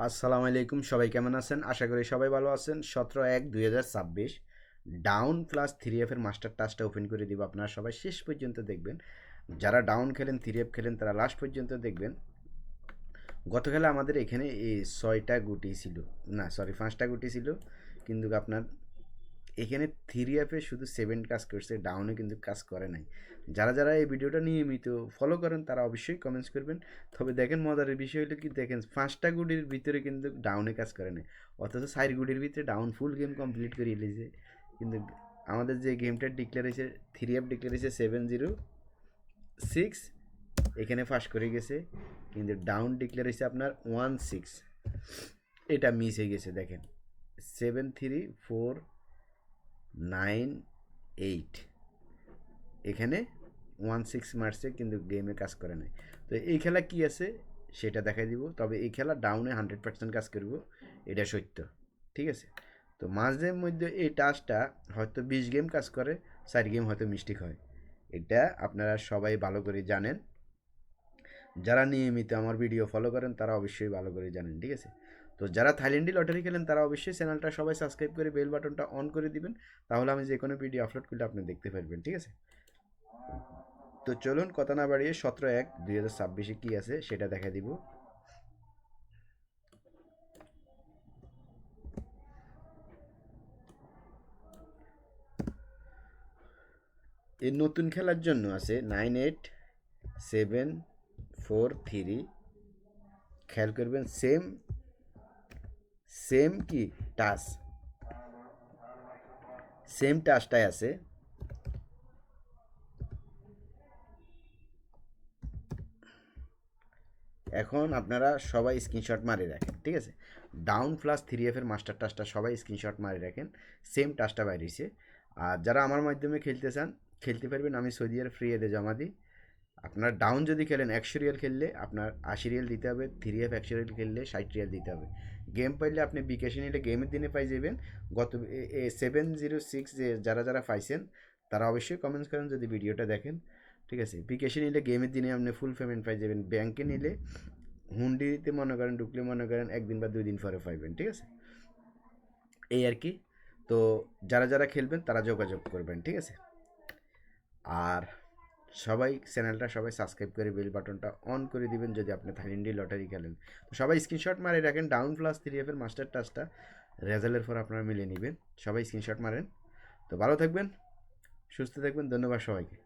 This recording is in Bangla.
আসসালামু আলাইকুম, সবাই কেমন আছেন? আশা করি সবাই ভালো আছেন। 17/1/2026 ডাউন প্লাস 3F এর মাস্টার টাস্কটা ওপেন করে দিব। আপনারা সবাই শেষ পর্যন্ত দেখবেন। যারা ডাউন খেলেন, 3F খেলেন, তারা লাস্ট পর্যন্ত দেখবেন। গত খেলা আমাদের এখানে এই 6টা গুটি ছিল, না সরি 5টা গুটি ছিল, কিন্তু আপনার এখানে 3F শুধু 7 কাজ করছে, ডাউনে কিন্তু কাজ করে নাই। যারা যারা এই ভিডিওটা নিয়মিত ফলো করেন তারা অবশ্যই কমেন্টস করবেন। তবে দেখেন, মজার বিষয় হলো কি, দেখেন 5টা গুটির ভিতরে কিন্তু ডাউনে কাজ করে নাই, অথচ 4 গুটির ভিতরে ডাউন ফুল গেম কমপ্লিট করে এলিছে। কিন্তু আমাদের যে গেমটা ডিক্লেয়ার হয়েছে, 3F ডিক্লেয়ার হয়েছে 706, এখানে ফাঁস করে গেছে। কিন্তু ডাউন ডিক্লেয়ার হয়েছে আপনার 16, এটা মিস হয়ে গেছে। দেখেন 7349, এখানে 16 মারছে কিন্তু গেমে কাজ করে নাই। তো এই খেলা কি আছে সেটা দেখাই দিব। তবে এই খেলা ডাউনে 100% কাজ করব, এটা সত্য। ঠিক আছে, তো মাঝে মধ্যে এই টাস্কটা হয়তো 20 গেম কাজ করে, 4 গেম হয়তো মিস্টেক হয়। এটা আপনারা সবাই ভালো করে জানেন। যারা নিয়মিত আমার ভিডিও ফলো করেন তারা অবশ্যই ভালো করে জানেন। ঠিক আছে, তো যারা থাইল্যান্ডি লটারি খেলেন তারা অবশ্যই চ্যানেলটা সবাই সাবস্ক্রাইব করে বেল বাটনটা অন করে দিবেন, তাহলে আমি যে কোনো ভিডিও আপলোড করলে আপনি দেখতে পারবেন। ঠিক আছে, তো চলুন কথা না বাড়িয়ে 17/1/2026 কী আছে সেটা দেখা দিব। এই নতুন খেলার জন্য আছে 98743, খেয়াল করবেন। সেম সেম কি টাস, সেম টাসটাই আছে। এখন আপনারা সবাই স্ক্রিনশট মারি রাখেন। ঠিক আছে, ডাউন প্লাস 3F এর মাস্টার টাসটা সবাই স্ক্রিনশট মারি রাখেন। সেম টাসটা বাইরেছে। আর যারা আমার মাধ্যমে খেলতে চান খেলতে পারবেন, আমি সৌদি আরব ফ্রি এতে জমা দিই। আপনার ডাউন যদি খেলেন 100 রিয়াল খেললে আপনার 80 রিয়াল দিতে হবে, 3F 100 রিয়াল খেললে 60 রিয়াল দিতে হবে। গেম পাইলে আপনি বিকাশে নিলে গেমের দিনে পাই যাবেন। গত 706 যে যারা যারা পাইছেন তারা অবশ্যই কমেন্টস করেন যদি ভিডিওটা দেখেন। ঠিক আছে, বিকাশে নিলে গেমের দিনে আপনি ফুল পেমেন্ট পাই যাবেন। ব্যাংকে নিলে হুন্ডিতে মনে করেন ঢুকলে মনে করেন 1 দিন বা 2 দিন পরে পাইবেন। ঠিক আছে, এই আর কি। তো যারা যারা খেলবেন তারা যোগাযোগ করবেন। ঠিক আছে, আর সবাই চ্যানেলটা সবাই সাবস্ক্রাইব করে বেল বাটনটা অন করে দিবেন যদি আপনি থাইল্যান্ডি লটারি খেলেন। তো সবাই স্ক্রিনশট মারে রাখেন ডাউন প্লাস 3F এর মাস্টার টাচটা, রেজাল্টের পর আপনারা মিলিয়ে নেবেন। সবাই স্ক্রিনশট মারেন। তো ভালো থাকবেন, সুস্থ থাকবেন, ধন্যবাদ সবাইকে।